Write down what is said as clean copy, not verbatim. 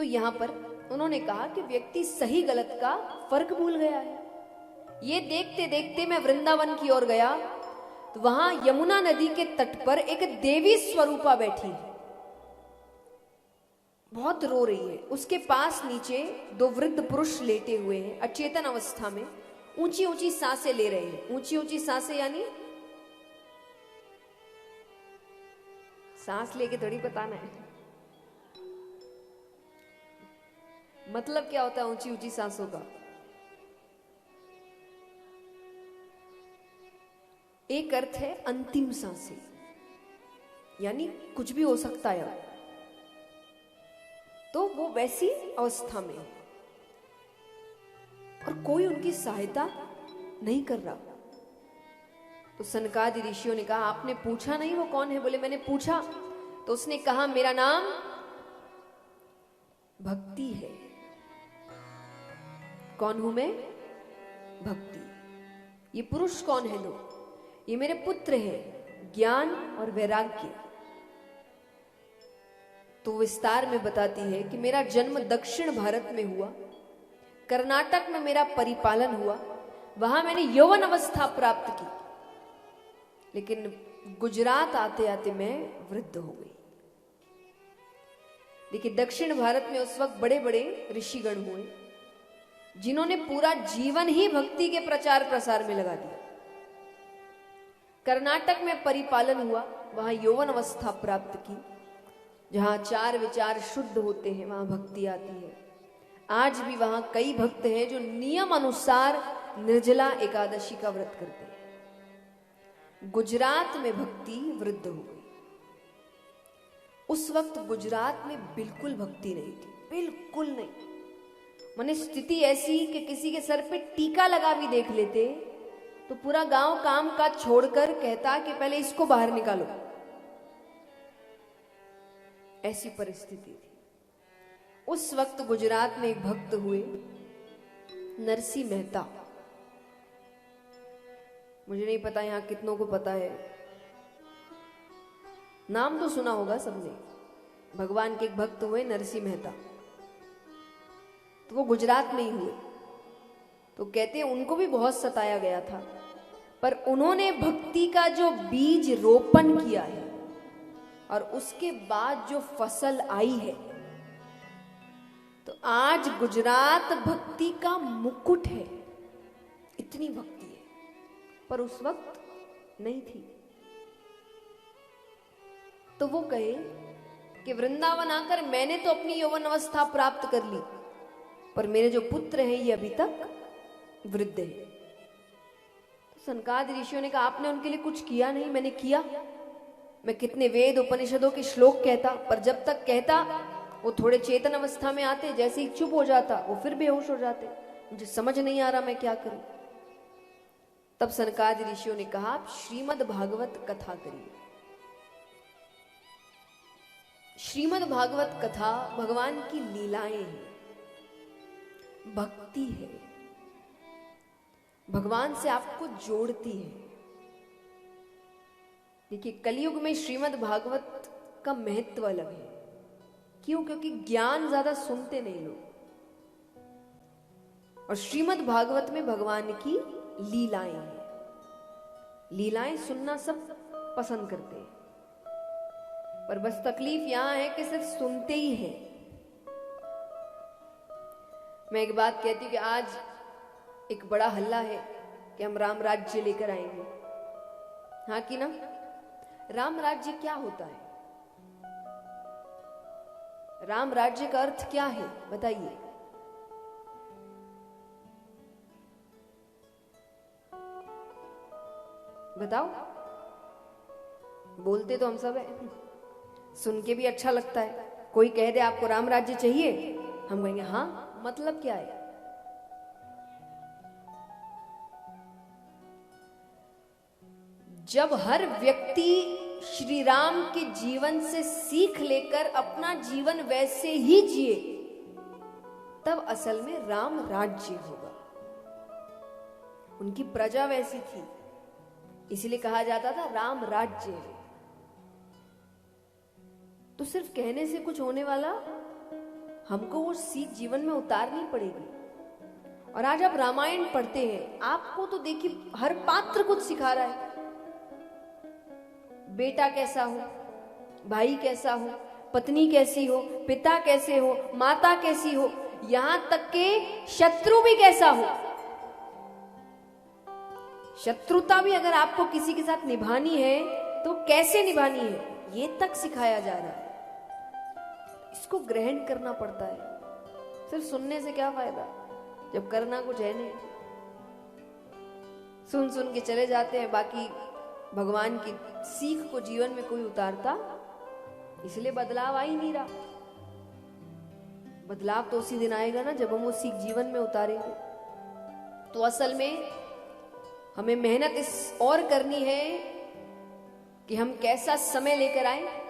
तो यहां पर उन्होंने कहा कि व्यक्ति सही गलत का फर्क भूल गया है। ये देखते देखते मैं वृंदावन की ओर गया तो वहां यमुना नदी के तट पर एक देवी स्वरूपा बैठी है, बहुत रो रही है। उसके पास नीचे दो वृद्ध पुरुष लेटे हुए हैं, अचेतन अवस्था में, ऊंची ऊंची सांसें ले रहे हैं। ऊंची ऊंची सांसें यानी सांस लेके थोड़ी बताना है, मतलब क्या होता है ऊंची ऊंची सांसों का। एक अर्थ है अंतिम सांसें, यानी कुछ भी हो सकता है, तो वो वैसी अवस्था में है और कोई उनकी सहायता नहीं कर रहा। तो सनकादि ऋषियों ने कहा आपने पूछा नहीं वो कौन है? बोले मैंने पूछा। तो उसने कहा मेरा नाम भक्ति है। कौन हूं मैं? भक्ति। ये पुरुष कौन है? लो, ये मेरे पुत्र हैं, ज्ञान और वैराग्य। तो विस्तार में बताती है कि मेरा जन्म दक्षिण भारत में हुआ, कर्नाटक में मेरा परिपालन हुआ, वहां मैंने यौवन अवस्था प्राप्त की, लेकिन गुजरात आते आते मैं वृद्ध हो गई। देखिए दक्षिण भारत में उस वक्त बड़े बड़े ऋषिगण हुए जिन्होंने पूरा जीवन ही भक्ति के प्रचार प्रसार में लगा दिया। कर्नाटक में परिपालन हुआ, वहां यौवन अवस्था प्राप्त की, जहां चार विचार शुद्ध होते हैं वहां भक्ति आती है। आज भी वहां कई भक्त हैं जो नियम अनुसार निर्जला एकादशी का व्रत करते हैं। गुजरात में भक्ति वृद्ध हो गई। उस वक्त गुजरात में बिल्कुल भक्ति नहीं थी, बिल्कुल नहीं। माने स्थिति ऐसी कि किसी के सर पे टीका लगा भी देख लेते तो पूरा गांव काम काज छोड़कर कहता कि पहले इसको बाहर निकालो। ऐसी परिस्थिति थी। उस वक्त गुजरात में एक भक्त हुए नरसी मेहता। मुझे नहीं पता यहां कितनों को पता है, नाम तो सुना होगा सबने। भगवान के एक भक्त हुए नरसी मेहता, तो वो गुजरात में ही हुए। तो कहते हैं उनको भी बहुत सताया गया था, पर उन्होंने भक्ति का जो बीज रोपण किया है और उसके बाद जो फसल आई है, तो आज गुजरात भक्ति का मुकुट है। इतनी भक्ति है, पर उस वक्त नहीं थी। तो वो कहे कि वृंदावन आकर मैंने तो अपनी यौवन अवस्था प्राप्त कर ली, पर मेरे जो पुत्र हैं ये अभी तक वृद्ध हैं। तो सनकादि ऋषियों ने कहा आपने उनके लिए कुछ किया नहीं? मैंने किया। मैं कितने वेद उपनिषदों के श्लोक कहता, पर जब तक कहता वो थोड़े चेतन अवस्था में आते, जैसे ही चुप हो जाता वो फिर बेहोश हो जाते। मुझे समझ नहीं आ रहा मैं क्या करूं। तब सनकादि ऋषियों ने कहा आप श्रीमद् भागवत कथा करिए। श्रीमद् भागवत कथा भगवान की लीलाएं हैं, भक्ति है, भगवान से आपको जोड़ती है। देखिए कलयुग में श्रीमद् भागवत का महत्व अलग है। क्यों? क्योंकि ज्ञान ज्यादा सुनते नहीं लोग, और श्रीमद् भागवत में भगवान की लीलाएं हैं। लीलाएं सुनना सब पसंद करते हैं, पर बस तकलीफ यहां है कि सिर्फ सुनते ही हैं। मैं एक बात कहती हूँ कि आज एक बड़ा हल्ला है कि हम राम राज्य लेकर आएंगे। हाँ कि ना? राम राज्य क्या होता है? राम राज्य का अर्थ क्या है बताइए? बताओ। बोलते तो हम सब है, सुन के भी अच्छा लगता है। कोई कह दे आपको राम राज्य चाहिए, हम कहेंगे हाँ, मतलब क्या है? जब हर व्यक्ति श्री राम के जीवन से सीख लेकर अपना जीवन वैसे ही जिए, तब असल में राम राज्य होगा। उनकी प्रजा वैसी थी, इसलिए कहा जाता था राम राज्य है। तो सिर्फ कहने से कुछ होने वाला हमको वो सीख जीवन में उतारनी पड़ेगी। और आज आप रामायण पढ़ते हैं, आपको तो देखिए हर पात्र कुछ सिखा रहा है। बेटा कैसा हो, भाई कैसा हो, पत्नी कैसी हो, पिता कैसे हो, माता कैसी हो, यहां तक के शत्रु भी कैसा हो। शत्रुता भी अगर आपको किसी के साथ निभानी है तो कैसे निभानी है, ये तक सिखाया जा रहा है। इसको ग्रहण करना पड़ता है। सिर्फ सुनने से क्या फायदा जब करना कुछ है नहीं। सुन सुन के चले जाते हैं, बाकी भगवान की सीख को जीवन में कोई उतारता, इसलिए बदलाव आ ही नहीं रहा। बदलाव तो उसी दिन आएगा ना जब हम वो सीख जीवन में उतारेंगे। तो असल में हमें मेहनत इस और करनी है कि हम कैसा समय लेकर आए,